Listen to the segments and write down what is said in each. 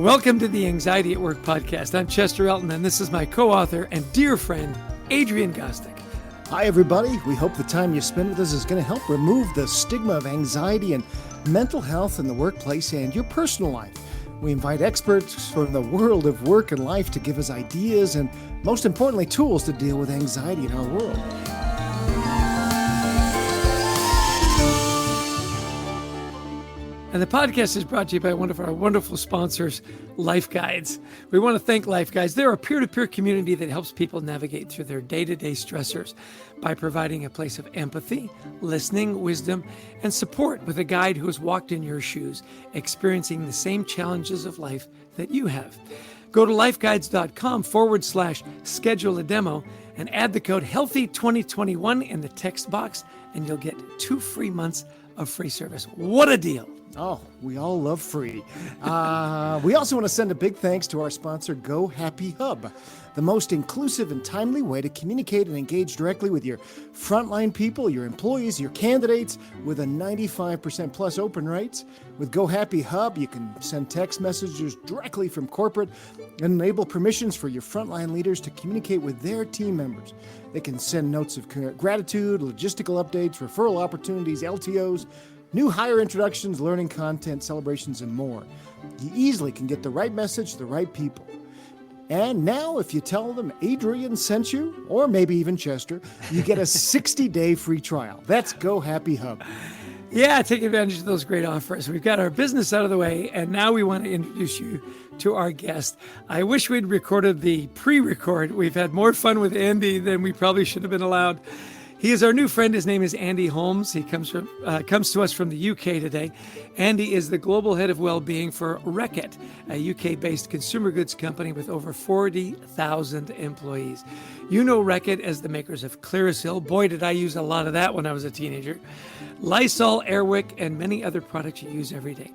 Welcome to the Anxiety at Work podcast. I'm Chester Elton, and this is my co-author and dear friend, Adrian Gostick. Hi, everybody. We hope the time you spend with us is going to help remove the stigma of anxiety and mental health in the workplace and your personal life. We invite experts from the world of work and life to give us ideas and, most importantly, tools to deal with anxiety in our world. And the podcast is brought to you by one of our wonderful sponsors, Life Guides. We want to thank Life Guides. They're a peer-to-peer community that helps people navigate through their day-to-day stressors by providing a place of empathy, listening, wisdom, and support with a guide who has walked in your shoes, experiencing the same challenges of life that you have. Go to lifeguides.com/schedule a demo and add the code HEALTHY2021 in the text box, and you'll get 2 free months of free service. What a deal! Oh, we all love free. We also want to send a big thanks to our sponsor, Go Happy Hub, the most inclusive and timely way to communicate and engage directly with your frontline people, your employees, your candidates, with a 95% plus open rates. With Go Happy Hub, you can send text messages directly from corporate and enable permissions for your frontline leaders to communicate with their team members. They can send notes of gratitude, logistical updates, referral opportunities, LTOs, new hire introductions, learning content, celebrations, and more. You easily can get the right message to the right people. And now, if you tell them Adrian sent you, or maybe even Chester, you get a 60-day free trial. That's Go Happy Hub. Yeah, take advantage of those great offers. We've got our business out of the way, and now we want to introduce you to our guest. I wish we'd recorded the pre-record. We've had more fun with Andy than we probably should have been allowed. He is our new friend. His name is Andy Holmes. He comes to us from the UK today. Andy is the global head of Wellbeing for reckitt, a UK-based consumer goods company with over 40,000 employees. You know reckitt as the makers of Clearasil. Boy, did I use a lot of that when I was a teenager. Lysol, Airwick, and many other products you use every day.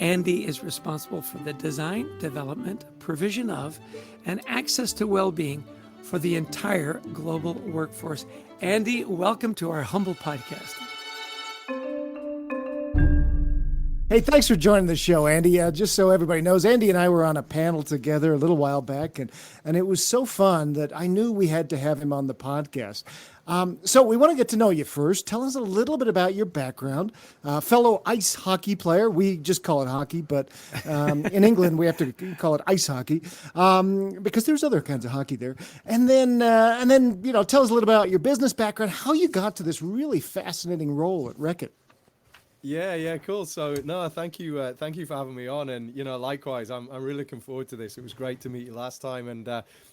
Andy is responsible for the design, development, provision of, and access to well-being for the entire global workforce. Andy, welcome to our humble podcast. Hey, thanks for joining the show, Andy. Just so everybody knows, Andy and I were on a panel together a little while back, and it was so fun that I knew we had to have him on the podcast. So we want to get to know you first. Tell us a little bit about your background. Fellow ice hockey player. We just call it hockey, but in England we have to call it ice hockey because there's other kinds of hockey there. And then tell us a little about your business background, how you got to this really fascinating role at reckitt. Yeah, cool. So no, thank you for having me on, and likewise, I'm really looking forward to this. It was great to meet you last time, and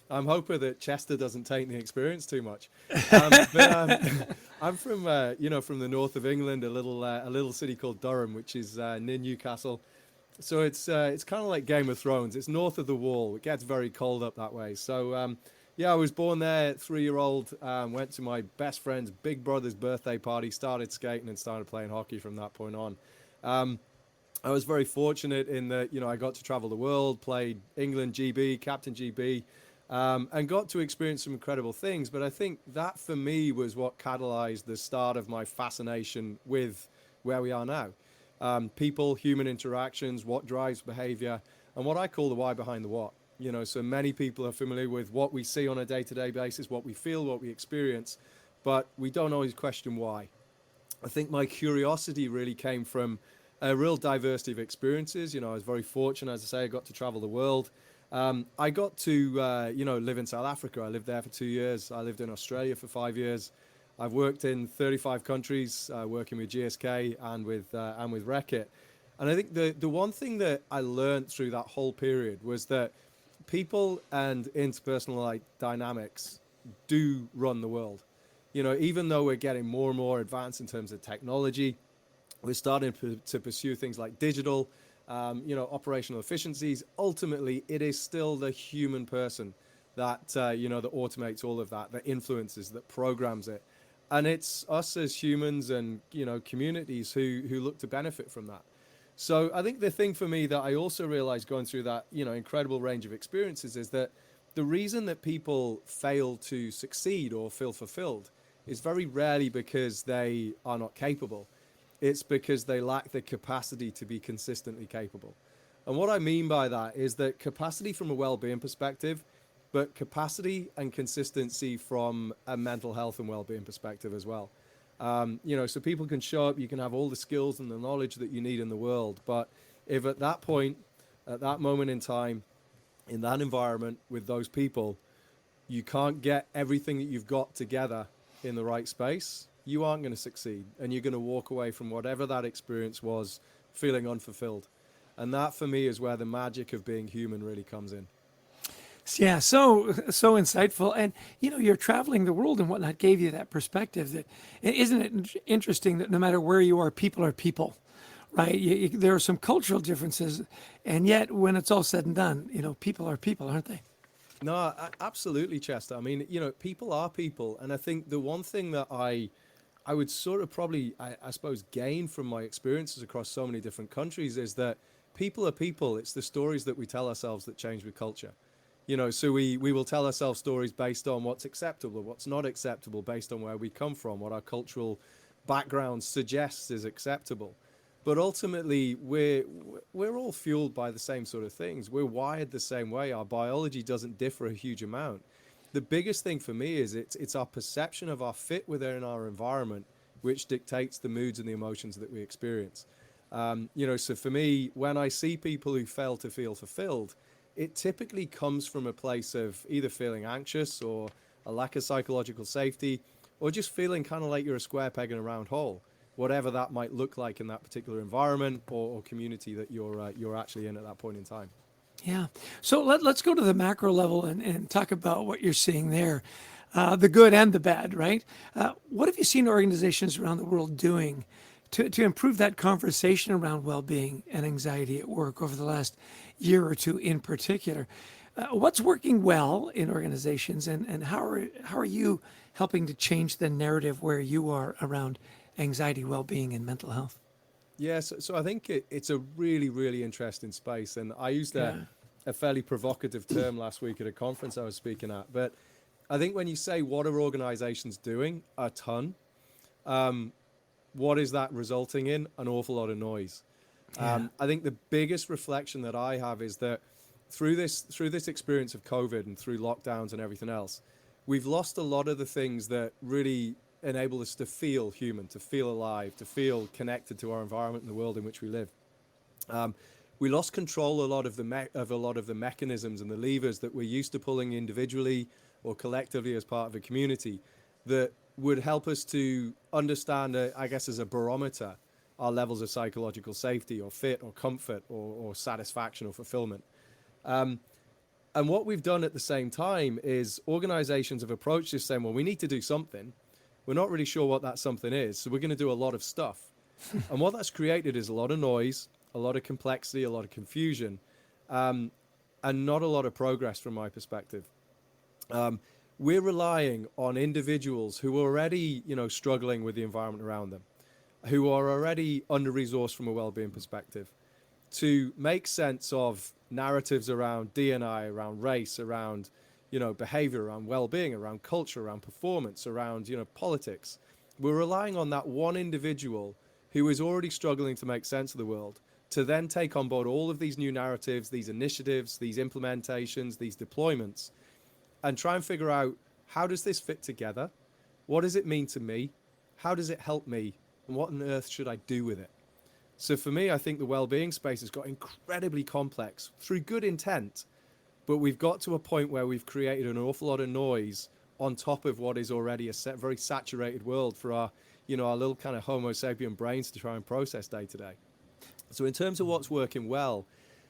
I'm hoping that Chester doesn't taint the experience too much. I'm from from the north of England, a little city called Durham, which is near Newcastle. So it's kind of like Game of Thrones. It's north of the Wall. It gets very cold up that way. So I was born there, 3-year-old, went to my best friend's big brother's birthday party, started skating and started playing hockey from that point on. I was very fortunate in that, I got to travel the world, played England GB, captain GB, and got to experience some incredible things. But I think that for me was what catalyzed the start of my fascination with where we are now. People, human interactions, what drives behavior, and what I call the why behind the what. So many people are familiar with what we see on a day-to-day basis, what we feel, what we experience, but we don't always question why. I think my curiosity really came from a real diversity of experiences. I was very fortunate, as I say, I got to travel the world. I got to, live in South Africa. I lived there for 2 years. I lived in Australia for 5 years. I've worked in 35 countries, working with GSK and with reckitt. And I think the one thing that I learned through that whole period was that people and interpersonal dynamics do run the world. Even though we're getting more and more advanced in terms of technology, we're starting to pursue things like digital, operational efficiencies. Ultimately, it is still the human person that, that automates all of that influences, that programs it. And it's us as humans and, communities who look to benefit from that. So I think the thing for me that I also realized going through that, incredible range of experiences is that the reason that people fail to succeed or feel fulfilled is very rarely because they are not capable. It's because they lack the capacity to be consistently capable. And what I mean by that is that capacity from a well-being perspective, but capacity and consistency from a mental health and well-being perspective as well. So people can show up, you can have all the skills and the knowledge that you need in the world, but if at that point, at that moment in time, in that environment with those people, you can't get everything that you've got together in the right space, you aren't going to succeed, and you're going to walk away from whatever that experience was feeling unfulfilled. And that for me is where the magic of being human really comes in. Yeah, so insightful, and you're traveling the world and whatnot gave you that perspective. That isn't it interesting that no matter where you are people, right? There are some cultural differences, and yet when it's all said and done, people are people, aren't they? No, absolutely, Chester. I mean, people are people, and I think the one thing that I would sort of probably, I suppose, gain from my experiences across so many different countries is that people are people. It's the stories that we tell ourselves that change with culture. So we will tell ourselves stories based on what's acceptable, what's not acceptable, based on where we come from, what our cultural background suggests is acceptable. But ultimately, we're all fueled by the same sort of things. We're wired the same way. Our biology doesn't differ a huge amount. The biggest thing for me is it's our perception of our fit within our environment, which dictates the moods and the emotions that we experience. So for me, when I see people who fail to feel fulfilled, it typically comes from a place of either feeling anxious or a lack of psychological safety, or just feeling kind of like you're a square peg in a round hole, whatever that might look like in that particular environment or community that you're actually in at that point in time. Yeah. So let's go to the macro level and talk about what you're seeing there, the good and the bad, right? What have you seen organizations around the world doing to improve that conversation around well-being and anxiety at work over the last year or two in particular? What's working well in organizations, and how are you helping to change the narrative where you are around anxiety, well-being, and mental health? Yes, so I think it's a really, really interesting space. And I used a fairly provocative term last week at a conference I was speaking at. But I think when you say what are organizations doing, a ton, what is that resulting in? An awful lot of noise. I think the biggest reflection that I have is that through this experience of COVID and through lockdowns and everything else, we've lost a lot of the things that really enable us to feel human, to feel alive, to feel connected to our environment and the world in which we live. We lost control a lot of the mechanisms and the levers that we're used to pulling individually or collectively as part of a community that would help us to understand, I guess, as a barometer, our levels of psychological safety or fit or comfort or satisfaction or fulfillment. And what we've done at the same time is organizations have approached this saying, well, we need to do something. We're not really sure what that something is, so we're going to do a lot of stuff. And what that's created is a lot of noise, a lot of complexity, a lot of confusion, and not a lot of progress from my perspective. We're relying on individuals who are already, struggling with the environment around them, who are already under-resourced from a well-being perspective, to make sense of narratives around D&I, around race, around behavior, around well-being, around culture, around performance, around politics. We're relying on that one individual who is already struggling to make sense of the world to then take on board all of these new narratives, these initiatives, these implementations, these deployments, and try and figure out, how does this fit together? What does it mean to me? How does it help me? And what on earth should I do with it? So for me, I think the well-being space has got incredibly complex through good intent, but we've got to a point where we've created an awful lot of noise on top of what is already a very saturated world for our little kind of Homo sapien brains to try and process day to day. So in terms of what's working well,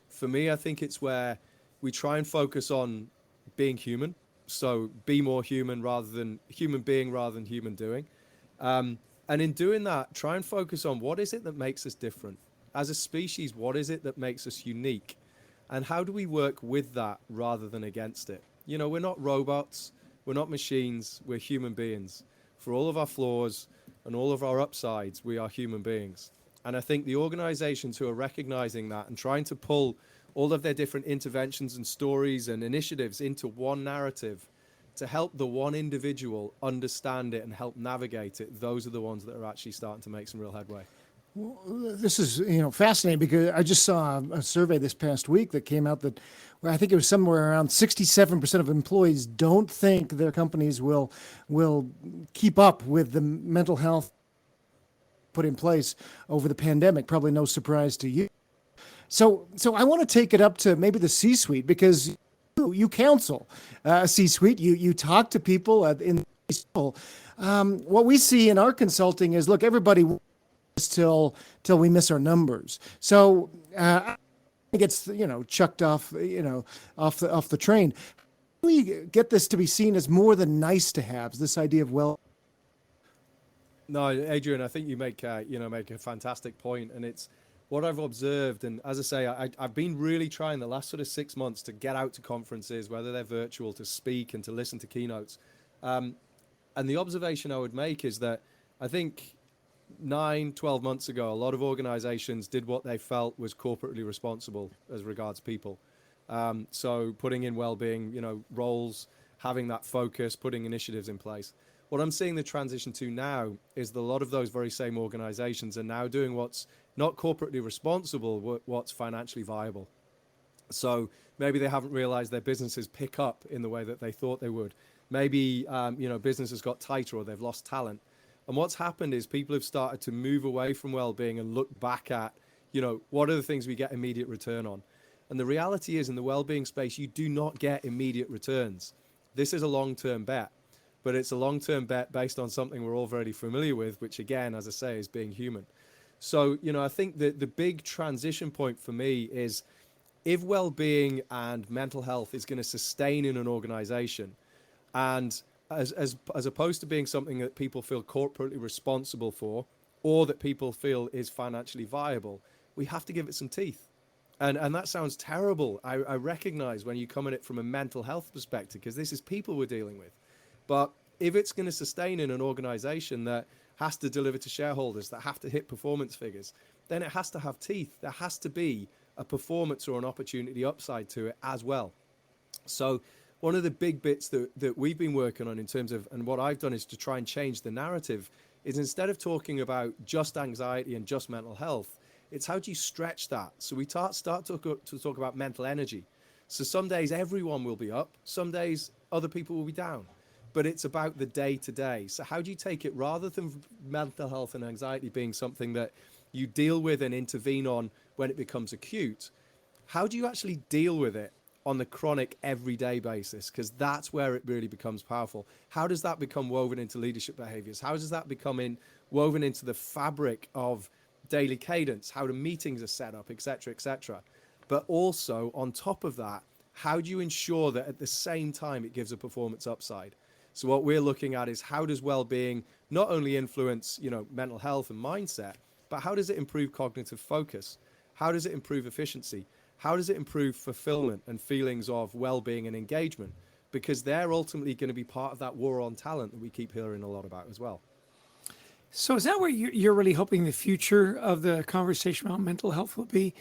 for me, I think it's where we try and focus on being human. So be more human rather than human being rather than human doing. And in doing that, try and focus on what is it that makes us different. As a species, what is it that makes us unique? And how do we work with that rather than against it? We're not robots, we're not machines, we're human beings. For all of our flaws and all of our upsides, we are human beings. And I think the organizations who are recognizing that and trying to pull all of their different interventions and stories and initiatives into one narrative to help the one individual understand it and help navigate it, those are the ones that are actually starting to make some real headway. This is, fascinating because I just saw a survey this past week that came out that where I think it was somewhere around 67% of employees don't think their companies will keep up with the mental health put in place over the pandemic. Probably no surprise to you. So I want to take it up to maybe the C-suite because you counsel C-suite. You talk to people in the C-suite. What we see in our consulting is, look, everybody till we miss our numbers. So it gets chucked off off the train. How do we get this to be seen as more than nice to haves? This idea of No, Adrian, I think you make a fantastic point, and it's what I've observed. And as I say, I've been really trying the last sort of 6 months to get out to conferences, whether they're virtual, to speak and to listen to keynotes. And the observation I would make is that I think 9, 12 months ago, a lot of organizations did what they felt was corporately responsible as regards people. So putting in well-being, roles, having that focus, putting initiatives in place. What I'm seeing the transition to now is that a lot of those very same organizations are now doing what's not corporately responsible, what's financially viable. So maybe they haven't realized their businesses pick up in the way that they thought they would. Maybe, business has got tighter or they've lost talent. And what's happened is people have started to move away from well-being and look back at, what are the things we get immediate return on? And the reality is in the well-being space, you do not get immediate returns. This is a long-term bet, but it's a long-term bet based on something we're all very familiar with, which again, as I say, is being human. So, I think that the big transition point for me is if well-being and mental health is going to sustain in an organization, and as opposed to being something that people feel corporately responsible for, or that people feel is financially viable, we have to give it some teeth. And that sounds terrible. I recognize when you come at it from a mental health perspective, because this is people we're dealing with. But if it's going to sustain in an organization that has to deliver to shareholders, that have to hit performance figures, then it has to have teeth. There has to be a performance or an opportunity upside to it as well. So one of the big bits that we've been working on in terms of, and what I've done is to try and change the narrative, is instead of talking about just anxiety and just mental health, it's how do you stretch that? So we start to talk about mental energy. So some days everyone will be up, some days other people will be down. But it's about the day to day. So how do you take it, rather than mental health and anxiety being something that you deal with and intervene on when it becomes acute, how do you actually deal with it on the chronic everyday basis? Because that's where it really becomes powerful. How does that become woven into leadership behaviors? How does that become woven into the fabric of daily cadence, how the meetings are set up, etc., etc. But also on top of that, how do you ensure that at the same time it gives a performance upside? So what we're looking at is how does well-being not only influence, mental health and mindset, but how does it improve cognitive focus? How does it improve efficiency? How does it improve fulfillment and feelings of well-being and engagement? Because they're ultimately going to be part of that war on talent that we keep hearing a lot about as well. So is that where you're really hoping the future of the conversation about mental health will be?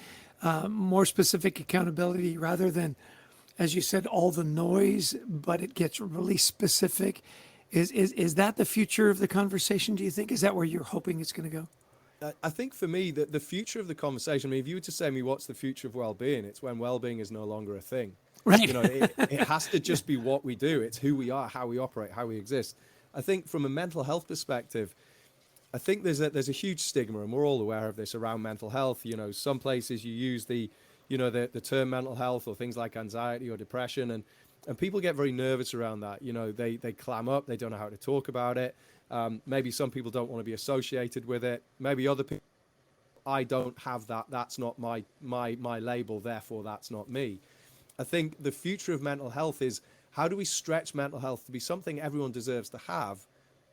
More specific accountability rather than, as you said, all the noise, but it gets really specific. Is that the future of the conversation, do you think? Is that where you're hoping it's going to go? I think for me, that the future of the conversation, if you were to say to me, what's the future of well-being? It's when well-being is no longer a thing. Right. It has to just be what we do. It's who we are, how we operate, how we exist. I think from a mental health perspective, I think there's a huge stigma, and we're all aware of this, around mental health. Some places you use the term mental health or things like anxiety or depression, and people get very nervous around that. They clam up, they don't know how to talk about it. Maybe some people don't want to be associated with it. Maybe other people, I don't have that. That's not my label, therefore that's not me. I think the future of mental health is how do we stretch mental health to be something everyone deserves to have,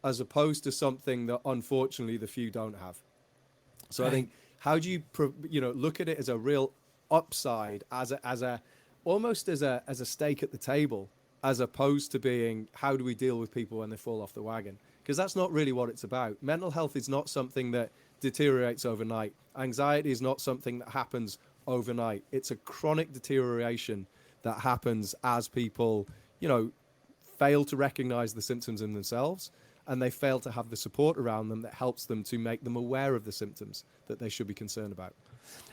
as opposed to something that unfortunately the few don't have. So right. I think how do you look at it as a real upside, as a almost as a stake at the table, as opposed to being how do we deal with people when they fall off the wagon? Because that's not really what it's about. Mental health is not something that deteriorates overnight. Anxiety is not something that happens overnight. It's a chronic deterioration that happens as people, fail to recognize the symptoms in themselves, and they fail to have the support around them that helps them to make them aware of the symptoms that they should be concerned about.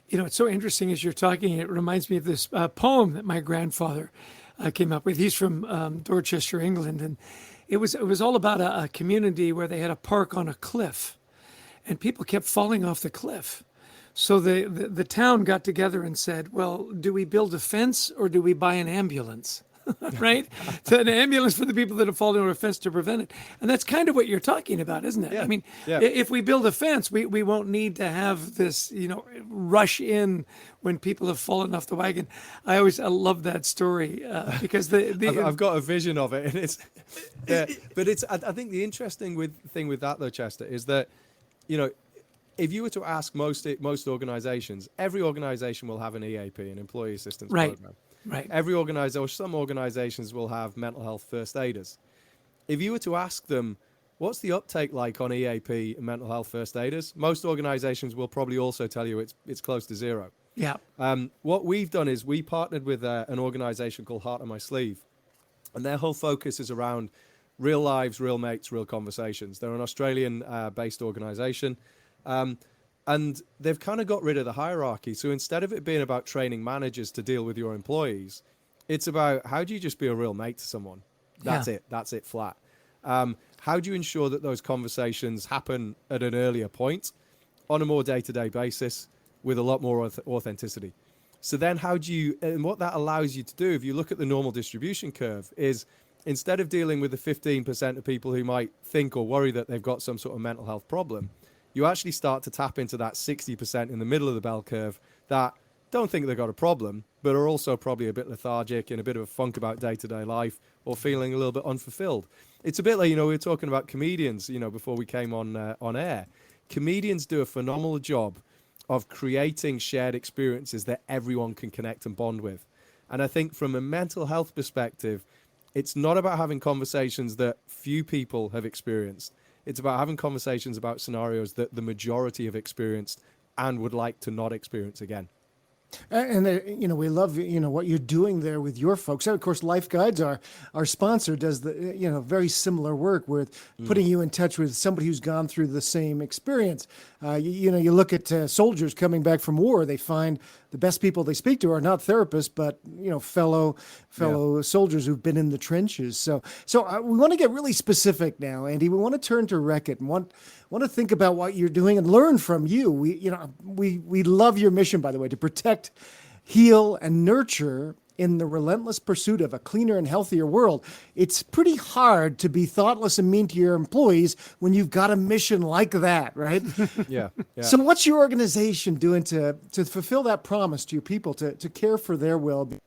You know, it's so interesting as you're talking. It reminds me of this poem that my grandfather came up with. He's from Dorchester, England, and it was all about a community where they had a park on a cliff, and people kept falling off the cliff. So the town got together and said, "Well, do we build a fence or do we buy an ambulance?" Right? So an ambulance for the people that have fallen over a fence to prevent it. And that's kind of what you're talking about, isn't it? Yeah. I mean, Yeah. if we build a fence, we won't need to have this, rush in when people have fallen off the wagon. I love that story because I've got a vision of it, and it's, but it's. I think the interesting thing with that though, Chester, is that, if you were to ask most organizations, every organization will have an EAP, an employee assistance program. Right. Every organization, or some organizations will have mental health first aiders. If you were to ask them, what's the uptake like on EAP and mental health first aiders? Most organizations will probably also tell you it's close to zero. Yeah. What we've done is we partnered with an organization called Heart on My Sleeve, and their whole focus is around real lives, real mates, real conversations. They're an Australian-based organization. And they've kind of got rid of the hierarchy. So instead of it being about training managers to deal with your employees, it's about how do you just be a real mate to someone? That's it. That's it, flat. How do you ensure that those conversations happen at an earlier point on a more day-to-day basis with a lot more authenticity? So then and what that allows you to do, if you look at the normal distribution curve, is instead of dealing with the 15% of people who might think or worry that they've got some sort of mental health problem, you actually start to tap into that 60% in the middle of the bell curve that don't think they've got a problem, but are also probably a bit lethargic and a bit of a funk about day-to-day life or feeling a little bit unfulfilled. It's a bit like, we were talking about comedians, before we came on air. Comedians do a phenomenal job of creating shared experiences that everyone can connect and bond with. And I think from a mental health perspective, it's not about having conversations that few people have experienced. It's about having conversations about scenarios that the majority have experienced and would like to not experience again. And we love what you're doing there with your folks. And of course, Life Guides, our sponsor, does the very similar work with putting you in touch with somebody who's gone through the same experience. You look at soldiers coming back from war. They find the best people they speak to are not therapists, but fellow soldiers who've been in the trenches. So we want to get really specific now, Andy. We want to turn to Reckitt and want to think about what you're doing and learn from you. We love your mission, by the way, to protect, heal, and nurture in the relentless pursuit of a cleaner and healthier world. It's pretty hard to be thoughtless and mean to your employees when you've got a mission like that, right? Yeah. So what's your organization doing to fulfill that promise to your people, to care for their well-being?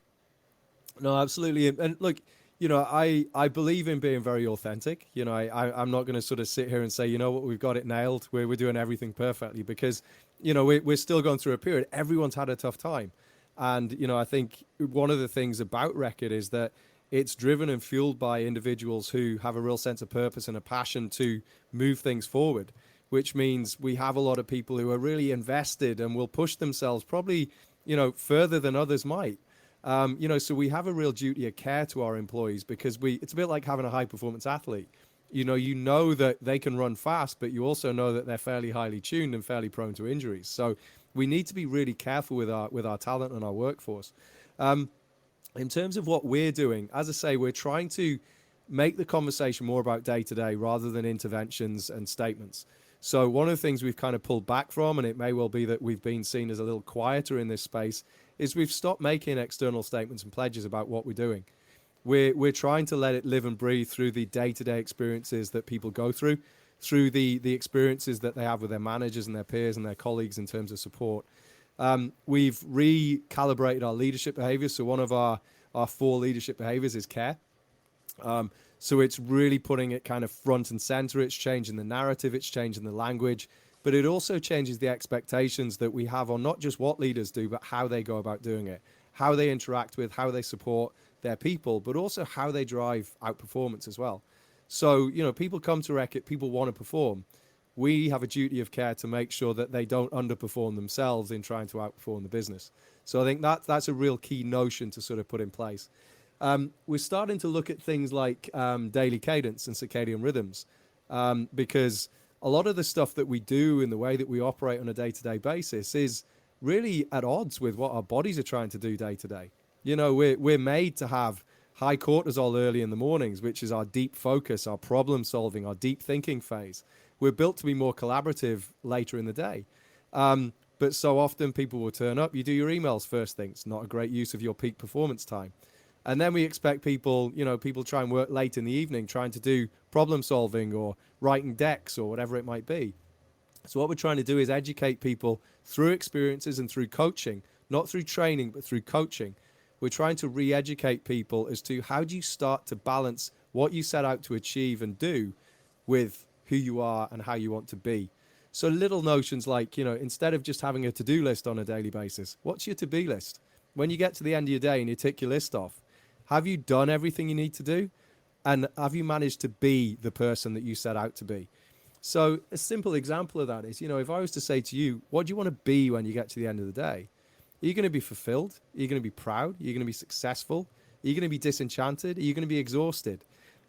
No, absolutely. And look, I believe in being very authentic. I'm not going to sort of sit here and say, we've got it nailed. We're doing everything perfectly because, we're still going through a period. Everyone's had a tough time. And, I think one of the things about Reckitt is that it's driven and fueled by individuals who have a real sense of purpose and a passion to move things forward, which means we have a lot of people who are really invested and will push themselves probably, further than others might. So we have a real duty of care to our employees because it's a bit like having a high performance athlete. You know that they can run fast, but you also know that they're fairly highly tuned and fairly prone to injuries. So we need to be really careful with our talent and our workforce. In terms of what we're doing, as I say, we're trying to make the conversation more about day-to-day rather than interventions and statements. So one of the things we've kind of pulled back from, and it may well be that we've been seen as a little quieter in this space, is we've stopped making external statements and pledges about what we're doing. We're trying to let it live and breathe through the day-to-day experiences that people go through the experiences that they have with their managers and their peers and their colleagues in terms of support. We've recalibrated our leadership behaviors. So one of our 4 leadership behaviors is care. So it's really putting it kind of front and center. It's changing the narrative. It's changing the language. But it also changes the expectations that we have on not just what leaders do, but how they go about doing it, how they interact with, how they support their people, but also how they drive out performance as well. So, people come to Reckitt, people want to perform. We have a duty of care to make sure that they don't underperform themselves in trying to outperform the business. So I think that's a real key notion to sort of put in place. We're starting to look at things like daily cadence and circadian rhythms. because a lot of the stuff that we do and the way that we operate on a day-to-day basis is really at odds with what our bodies are trying to do day to day. You know, we're made to have high cortisol early in the mornings, which is our deep focus, our problem solving, our deep thinking phase. We're built to be more collaborative later in the day. But so often people will turn up, you do your emails first thing. It's not a great use of your peak performance time. And then we expect people, you know, people try and work late in the evening trying to do problem solving or writing decks or whatever it might be. So what we're trying to do is educate people through experiences and through coaching, not through training, but through coaching. We're trying to re-educate people as to how do you start to balance what you set out to achieve and do with who you are and how you want to be. So little notions like, you know, instead of just having a to-do list on a daily basis, what's your to-be list? When you get to the end of your day and you tick your list off, have you done everything you need to do? And have you managed to be the person that you set out to be? So a simple example of that is, you know, if I was to say to you, what do you want to be when you get to the end of the day? Are you going to be fulfilled? Are you going to be proud? Are you going to be successful? Are you going to be disenchanted? Are you going to be exhausted?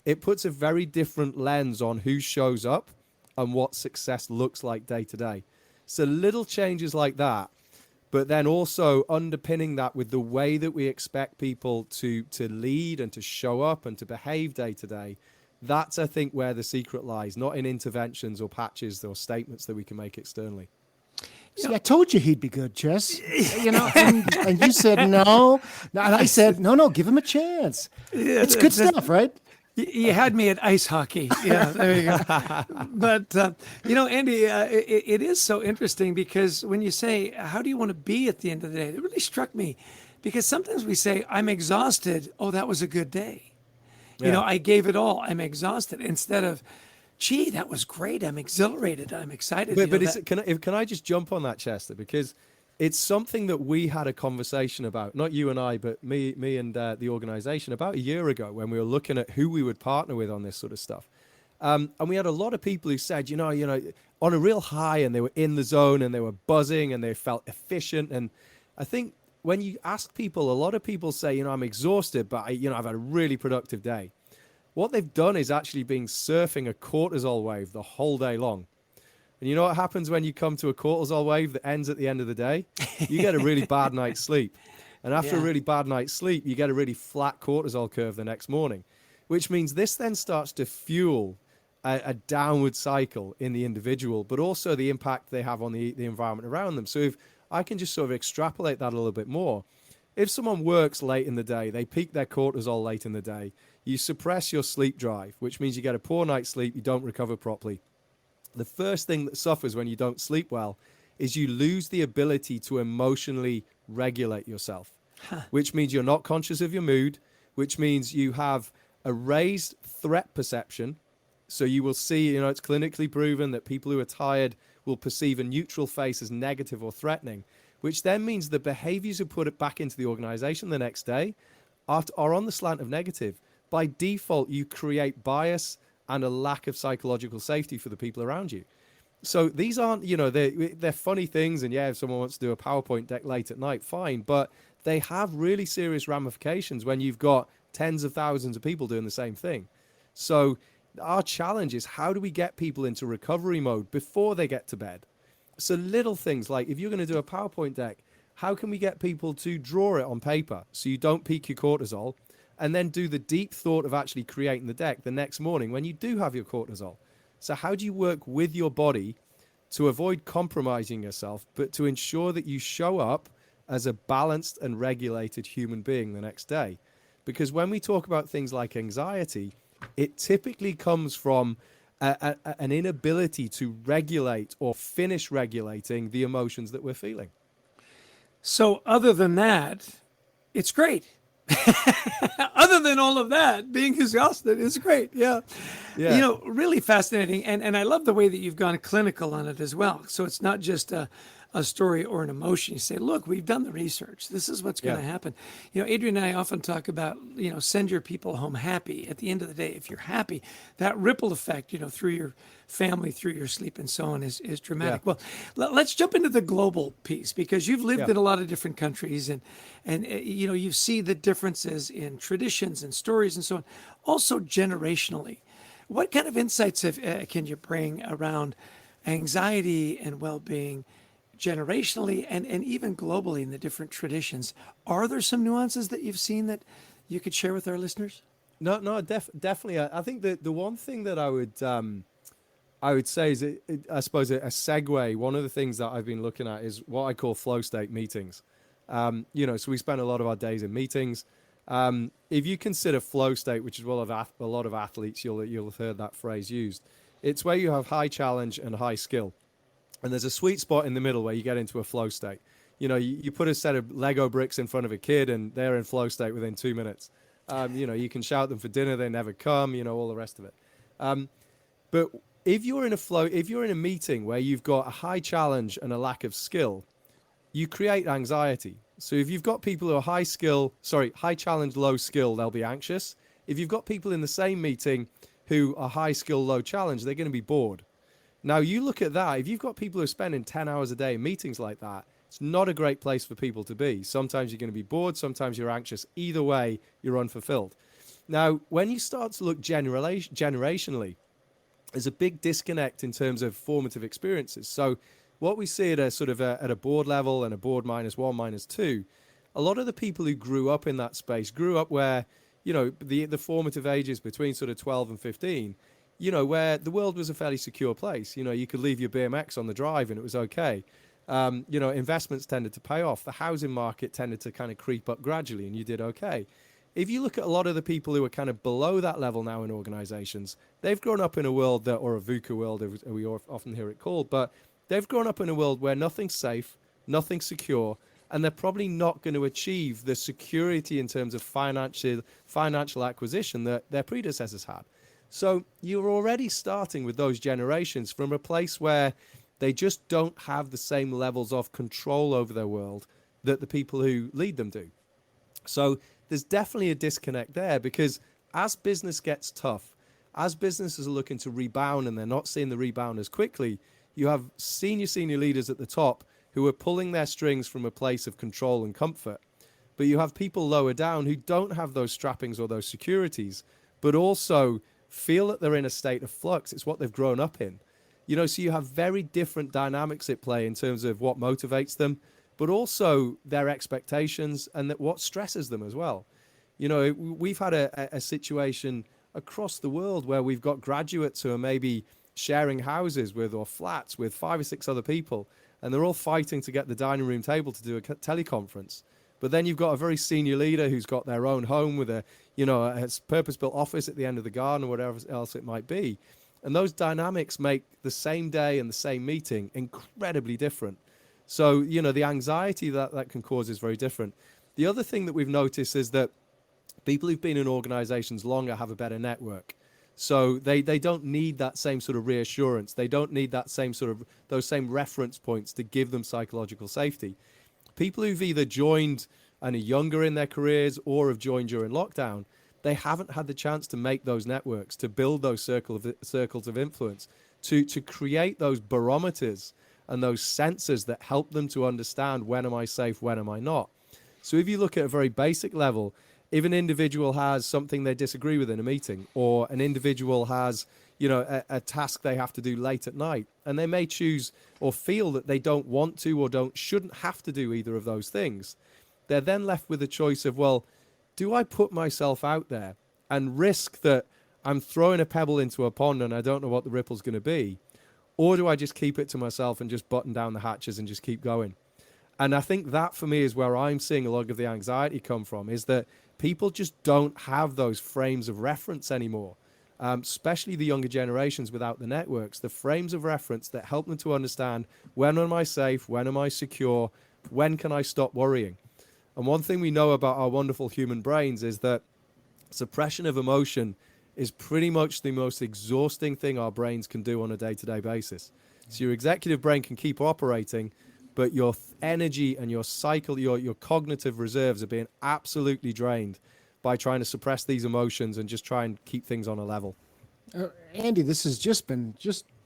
It puts a very different lens on who shows up and what success looks like day to day. So little changes like that, but then also underpinning that with the way that we expect people to lead and to show up and to behave day to day. That's, I think, where the secret lies, not in interventions or patches or statements that we can make externally. See, I told you he'd be good, Chess. You know, and you said no. And I said, no, give him a chance. Yeah, it's good stuff, right? You had me at ice hockey. Yeah, there you go. But, you know, Andy, it is so interesting because when you say, how do you want to be at the end of the day? It really struck me because sometimes we say, I'm exhausted. Oh, that was a good day. Yeah. You know, I gave it all. I'm exhausted. Instead of, gee, that was great. I'm exhilarated. I'm excited. But can I just jump on that, Chester? Because it's something that we had a conversation about, not you and I, but me and the organization about a year ago when we were looking at who we would partner with on this sort of stuff. And we had a lot of people who said, you know, on a real high, and they were in the zone and they were buzzing and they felt efficient. And I think when you ask people, a lot of people say, you know, I'm exhausted, but I've had a really productive day. What they've done is actually been surfing a cortisol wave the whole day long. And you know what happens when you come to a cortisol wave that ends at the end of the day? You get a really bad night's sleep. And after a really bad night's sleep, you get a really flat cortisol curve the next morning, which means this then starts to fuel a downward cycle in the individual, but also the impact they have on the environment around them. So if I can just sort of extrapolate that a little bit more, if someone works late in the day, they peak their cortisol late in the day, you suppress your sleep drive, which means you get a poor night's sleep, you don't recover properly. The first thing that suffers when you don't sleep well is you lose the ability to emotionally regulate yourself, which means you're not conscious of your mood, which means you have a raised threat perception. So you will see, you know, it's clinically proven that people who are tired will perceive a neutral face as negative or threatening, which then means the behaviors you put it back into the organization the next day are on the slant of negative. By default, you create bias and a lack of psychological safety for the people around you. So these aren't, you know, they're funny things. And yeah, if someone wants to do a PowerPoint deck late at night, fine. But they have really serious ramifications when you've got tens of thousands of people doing the same thing. So our challenge is, how do we get people into recovery mode before they get to bed? So little things like, if you're going to do a PowerPoint deck, how can we get people to draw it on paper so you don't peak your cortisol, and then do the deep thought of actually creating the deck the next morning when you do have your cortisol? So how do you work with your body to avoid compromising yourself, but to ensure that you show up as a balanced and regulated human being the next day? Because when we talk about things like anxiety, it typically comes from an inability to regulate or finish regulating the emotions that we're feeling. So other than that, it's great. Other than all of that, being exhausted is great. Yeah. You know, really fascinating. And I love the way that you've gone clinical on it as well. So it's not just a story or an emotion. You say, look, we've done the research. This is what's going to happen. You know, Adrian and I often talk about, you know, send your people home happy. At the end of the day, if you're happy, that ripple effect, you know, through your family, through your sleep and so on is dramatic. Well, let's jump into the global piece, because you've lived in a lot of different countries and you know, you see the differences in traditions and stories and so on. Also generationally, What kind of insights can you bring around anxiety and well-being generationally and even globally in the different traditions? Are there some nuances that you've seen that you could share with our listeners? No, definitely. I think that the one thing that I would say is, I suppose, a segue. One of the things that I've been looking at is what I call flow state meetings. So we spend a lot of our days in meetings. If you consider flow state, which is what a lot of athletes, you'll have heard that phrase used. It's where you have high challenge and high skill. And there's a sweet spot in the middle where you get into a flow state. You put a set of Lego bricks in front of a kid and they're in flow state within 2 minutes. You can shout them for dinner, they never come, all the rest of it. But if you're in a meeting where you've got a high challenge and a lack of skill, you create anxiety. So if you've got people who are high challenge, low skill, they'll be anxious. If you've got people in the same meeting who are high skill, low challenge, they're going to be bored. Now you look at that, if you've got people who are spending 10 hours a day in meetings like that, it's not a great place for people to be. Sometimes you're going to be bored, sometimes you're anxious. Either way, you're unfulfilled. Now, when you start to look generationally, there's a big disconnect in terms of formative experiences. So what we see at a board level and a board -1, -2, a lot of the people who grew up in that space grew up where, the formative ages between sort of 12 and 15, where the world was a fairly secure place. You could leave your BMX on the drive and it was okay. Investments tended to pay off. The housing market tended to kind of creep up gradually and you did okay. If you look at a lot of the people who are kind of below that level now in organizations, they've grown up in a world or a VUCA world, as we often hear it called, but they've grown up in a world where nothing's safe, nothing's secure, and they're probably not going to achieve the security in terms of financial acquisition that their predecessors had. So you're already starting with those generations from a place where they just don't have the same levels of control over their world that the people who lead them do. So there's definitely a disconnect there, because as business gets tough, as businesses are looking to rebound and they're not seeing the rebound as quickly, you have senior leaders at the top who are pulling their strings from a place of control and comfort. But you have people lower down who don't have those strappings or those securities, but also feel that they're in a state of flux. It's what they've grown up in. So you have very different dynamics at play in terms of what motivates them, but also their expectations and what stresses them as well. We've had a situation across the world where we've got graduates who are maybe sharing houses or flats with 5 or 6 other people, and they're all fighting to get the dining room table to do a teleconference. But then you've got a very senior leader who's got their own home with a purpose-built office at the end of the garden or whatever else it might be. And those dynamics make the same day and the same meeting incredibly different. So, the anxiety that can cause is very different. The other thing that we've noticed is that people who've been in organizations longer have a better network. So they don't need that same sort of reassurance. They don't need that those same reference points to give them psychological safety. People who've either joined and are younger in their careers or have joined during lockdown, they haven't had the chance to make those networks, to build those circles of influence, to create those barometers and those sensors that help them to understand, when am I safe, when am I not. So if you look at a very basic level, if an individual has something they disagree with in a meeting, or an individual has a task they have to do late at night, and they may choose or feel that they don't want to or shouldn't have to do either of those things, they're then left with a choice of, well, do I put myself out there and risk that I'm throwing a pebble into a pond and I don't know what the ripple's going to be? Or do I just keep it to myself and just button down the hatches and just keep going? And I think that for me is where I'm seeing a lot of the anxiety come from, is that people just don't have those frames of reference anymore, especially the younger generations without the networks, the frames of reference that help them to understand, when am I safe, when am I secure, when can I stop worrying? And one thing we know about our wonderful human brains is that suppression of emotion is pretty much the most exhausting thing our brains can do on a day-to-day basis. So your executive brain can keep operating, but your energy and your cycle, your cognitive reserves are being absolutely drained by trying to suppress these emotions and just try and keep things on a level. Andy, this has just been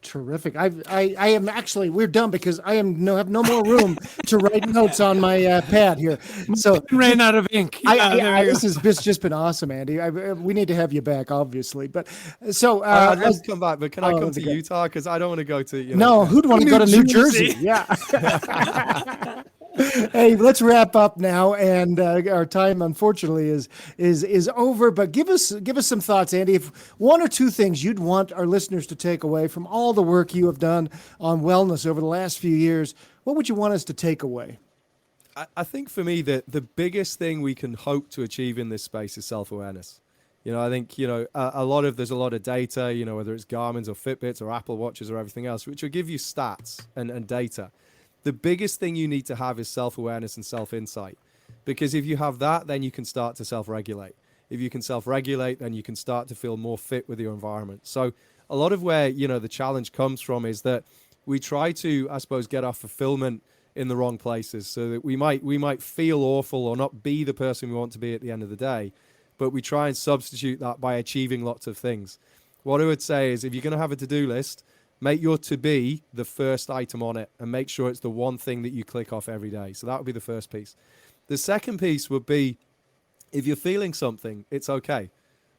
Terrific. I am actually, we're done because I have no more room to write notes on my pad here. So Ran out of ink. this has just been awesome, Andy. We need to have you back, obviously. But so I'd love to come back, but can I come to okay. Utah? Because I don't want to go to, No, who'd want to go to New Jersey? Yeah. Hey, let's wrap up now, and our time, unfortunately, is over. But give us some thoughts, Andy. If one or two things you'd want our listeners to take away from all the work you have done on wellness over the last few years, what would you want us to take away? I think for me that the biggest thing we can hope to achieve in this space is self-awareness. I think, there's a lot of data, whether it's Garmin's or Fitbits or Apple Watches or everything else, which will give you stats and data. The biggest thing you need to have is self-awareness and self-insight, because if you have that, then you can start to self-regulate. If you can self-regulate, then you can start to feel more fit with your environment. So a lot of where, the challenge comes from is that we try to, I suppose, get our fulfillment in the wrong places, so that we might feel awful or not be the person we want to be at the end of the day, but we try and substitute that by achieving lots of things. What I would say is, if you're going to have a to-do list, make your to-be the first item on it and make sure it's the one thing that you click off every day. So that would be the first piece. The second piece would be, if you're feeling something, it's okay.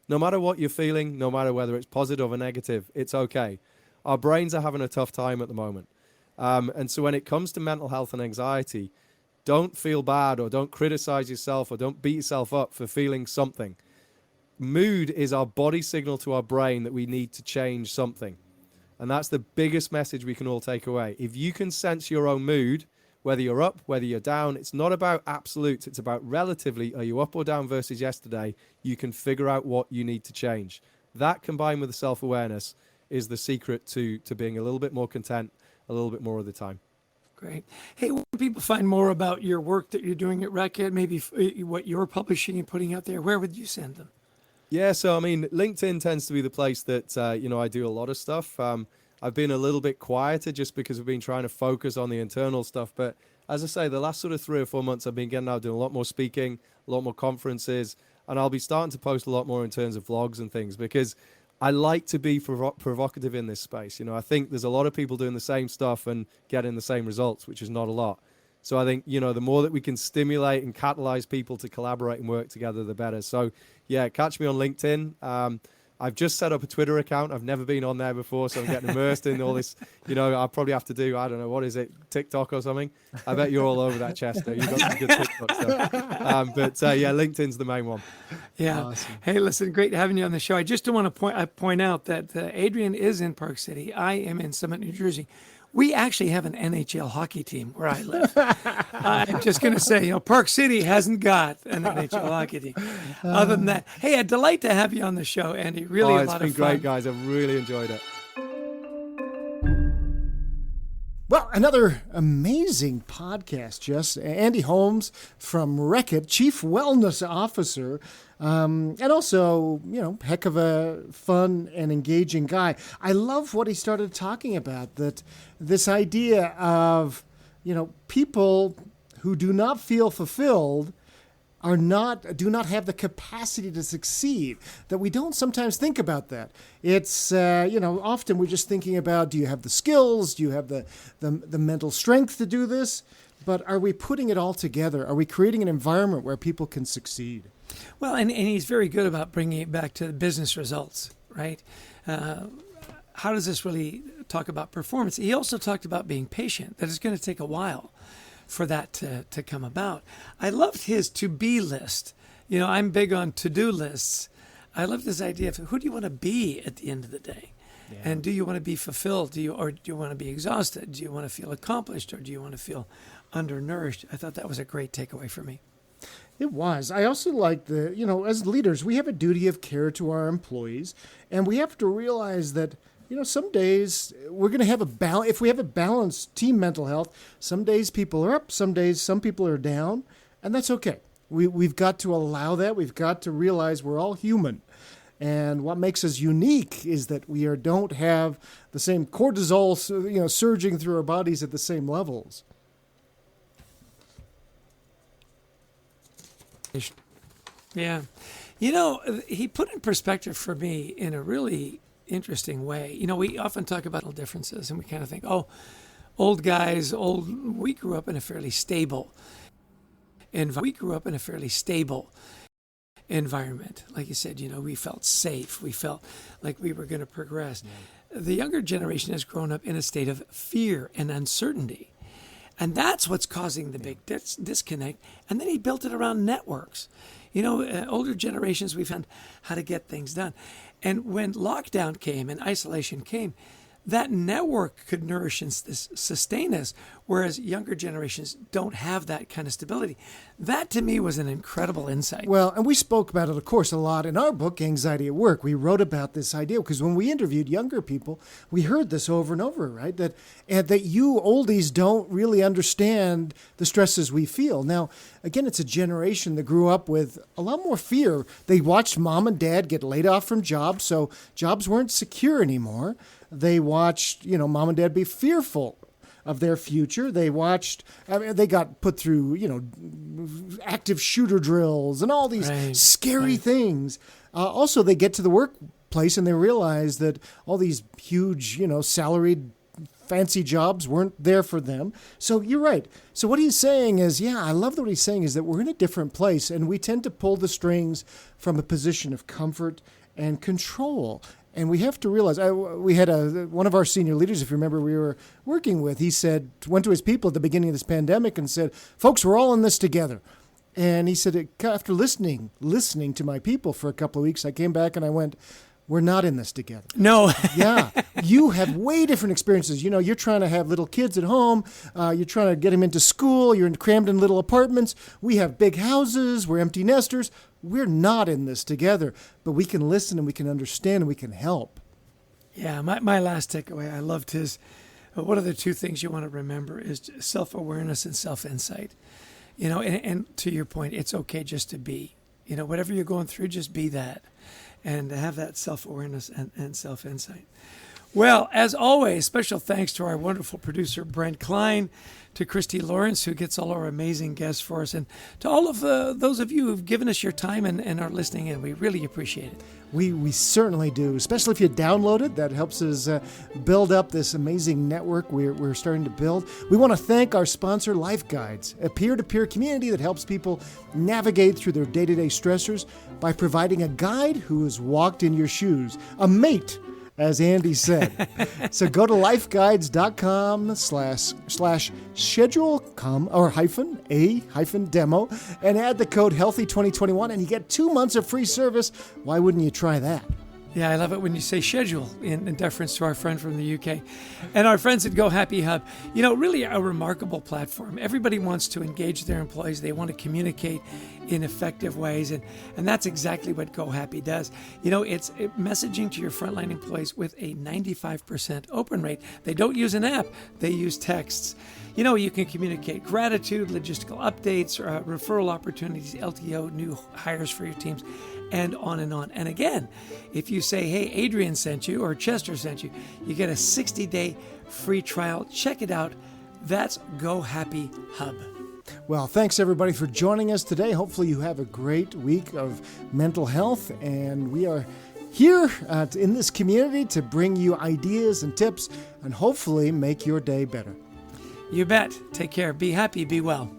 No matter what you're feeling, no matter whether it's positive or negative, it's okay. Our brains are having a tough time at the moment. And so when it comes to mental health and anxiety, don't feel bad or don't criticize yourself or don't beat yourself up for feeling something. Mood is our body signal to our brain that we need to change something. And that's the biggest message we can all take away. If you can sense your own mood, whether you're up, whether you're down, it's not about absolutes. It's about relatively, are you up or down versus yesterday? You can figure out what you need to change. That combined with the self-awareness is the secret to being a little bit more content a little bit more of the time. Great. Hey, where can people find more about your work that you're doing at reckitt, maybe what you're publishing and putting out there? Where would you send them? Yeah, so I mean, LinkedIn tends to be the place that, I do a lot of stuff. I've been a little bit quieter just because we've been trying to focus on the internal stuff. But as I say, the last sort of 3 or 4 months, I've been getting out doing a lot more speaking, a lot more conferences, and I'll be starting to post a lot more in terms of vlogs and things, because I like to be provocative in this space. I think there's a lot of people doing the same stuff and getting the same results, which is not a lot. So I think, the more that we can stimulate and catalyze people to collaborate and work together, the better. So yeah, catch me on LinkedIn. I've just set up a Twitter account. I've never been on there before, so I'm getting immersed in all this. I'll probably have to do, I don't know, what is it, TikTok or something? I bet you're all over that, Chester. You've got some good TikTok stuff. Yeah, LinkedIn's the main one. Yeah. Awesome. Hey, listen, great having you on the show. I just want to point out that Adrian is in Park City. I am in Summit, New Jersey. We actually have an NHL hockey team where I live. I'm just going to say, Park City hasn't got an NHL hockey team. Other than that, hey, a delight to have you on the show, Andy. Really a lot of fun. It's been great, guys. I've really enjoyed it. Well, another amazing podcast, Jess. Andy Holmes from reckitt, Chief Wellness Officer, and also, heck of a fun and engaging guy. I love what he started talking about, that this idea of, people who do not feel fulfilled do not have the capacity to succeed, that we don't sometimes think about that. It's, often we're just thinking about, do you have the skills? Do you have the mental strength to do this? But are we putting it all together? Are we creating an environment where people can succeed? Well, and he's very good about bringing it back to the business results, right? How does this really talk about performance? He also talked about being patient, that it's going to take a while for that to come about. I loved his to-be list. I'm big on to-do lists. I love this idea of who do you want to be at the end of the day? Yeah. And do you want to be fulfilled? Do you want to be exhausted? Do you want to feel accomplished, or do you want to feel undernourished? I thought that was a great takeaway for me. It was. I also like as leaders, we have a duty of care to our employees, and we have to realize that some days we're going to have if we have a balanced team mental health, some days people are up, some days some people are down, and that's okay. We've got to allow that. We've got to realize we're all human. And what makes us unique is that we don't have the same cortisol, surging through our bodies at the same levels. Yeah. He put in perspective for me in a really interesting way. We often talk about differences and we kind of think, oh, old guys, we grew up in a fairly stable environment. Like you said, we felt safe. We felt like we were going to progress. Yeah. The younger generation has grown up in a state of fear and uncertainty. And that's what's causing the big disconnect. And then he built it around networks. Older generations, we found how to get things done. And when lockdown came and isolation came, that network could nourish and sustain us, whereas younger generations don't have that kind of stability. That, to me, was an incredible insight. Well, and we spoke about it, of course, a lot in our book, Anxiety at Work. We wrote about this idea because when we interviewed younger people, we heard this over and over, right? That you oldies don't really understand the stresses we feel. Now, again, it's a generation that grew up with a lot more fear. They watched mom and dad get laid off from jobs, so jobs weren't secure anymore. They watched, mom and dad be fearful of their future. They watched, they got put through, active shooter drills and all these scary things. Also, they get to the workplace and they realize that all these huge, salaried fancy jobs weren't there for them. So you're right. So what he's saying is, I love that what he's saying is that we're in a different place and we tend to pull the strings from a position of comfort and control. And we have to realize, we had one of our senior leaders, if you remember, we were working with, he went to his people at the beginning of this pandemic and said, folks, we're all in this together. And he said, after listening to my people for a couple of weeks, I came back and I went, we're not in this together. No. Yeah. You have way different experiences. You're trying to have little kids at home. You're trying to get them into school. You're crammed in little apartments. We have big houses. We're empty nesters. We're not in this together, but we can listen and we can understand and we can help. Yeah. My last takeaway, I loved his, what are the two things you want to remember is self-awareness and self-insight. And to your point, it's okay just to be. Whatever you're going through, just be that. And to have that self-awareness and self-insight. Well, as always, special thanks to our wonderful producer, Brent Klein, to Christy Lawrence, who gets all our amazing guests for us, and to all of those of you who've given us your time and are listening in. We really appreciate it. We certainly do, especially if you download it. That helps us build up this amazing network we're starting to build. We want to thank our sponsor, Life Guides, a peer-to-peer community that helps people navigate through their day-to-day stressors by providing a guide who has walked in your shoes, a mate, as Andy said. So go to lifeguides.com/schedule-a-demo and add the code HEALTHY2021 and you get 2 months of free service. Why wouldn't you try that? Yeah, I love it when you say schedule in deference to our friend from the UK. And our friends at Go Happy Hub, really a remarkable platform. Everybody wants to engage their employees. They want to communicate in effective ways. And that's exactly what Go Happy does. It's messaging to your frontline employees with a 95% open rate. They don't use an app. They use texts. You can communicate gratitude, logistical updates, referral opportunities, LTO, new hires for your teams, and on and on. And again, if you say, hey, Adrian sent you or Chester sent you, you get a 60-day free trial. Check it out. That's Go Happy Hub. Well, thanks everybody for joining us today. Hopefully you have a great week of mental health, and we are here in this community to bring you ideas and tips and hopefully make your day better. You bet. Take care. Be happy. Be well.